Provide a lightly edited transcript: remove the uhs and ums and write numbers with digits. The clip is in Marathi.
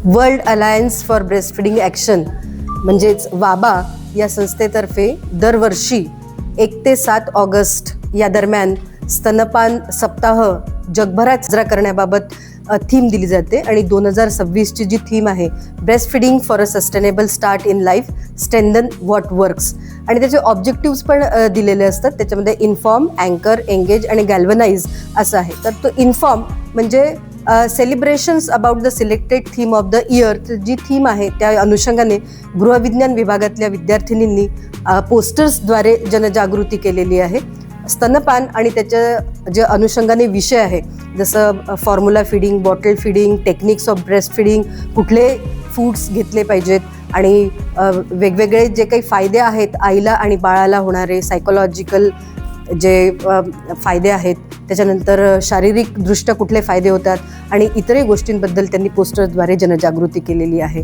World alliance for breast feeding action म्हणजेच वाबा या संस्थेतर्फे दरवर्षी 1 ते 7 ऑगस्ट या दरम्यान स्तनपान सप्ताह जगभरात साजरा करण्याबाबत थीम दिली जाते आणि 2026ची जी थीम आहे breast feeding for a sustainable start in life strengthen what works आणि त्याचे ऑब्जेक्टिव्स पण दिलेले असतात. त्याच्यामध्ये इन्फॉर्म, अँकर, एंगेज आणि गॅल्वनाइज असं आहे. तर तो इन्फॉर्म म्हणजे celebrations about the selected theme of the year. जी थीम आहे त्या अनुषंगाने गृहविज्ञान विभागातल्या विद्यार्थिनींनी पोस्टर्सद्वारे जनजागृती केलेली आहे. स्तनपान आणि त्याच्या जे अनुषंगाने विषय आहे जसं formula feeding, bottle feeding, techniques of breast feeding, कुठले फूड्स घेतले पाहिजेत आणि वेगवेगळे जे काही फायदे आहेत आईला आणि बाळाला होणारे सायकोलॉजिकल जे फायदे आहेत, त्याच्यानंतर शारीरिकदृष्ट्या कुठले फायदे होतात आणि इतरही गोष्टींबद्दल त्यांनी पोस्टरद्वारे जनजागृती केलेली आहे.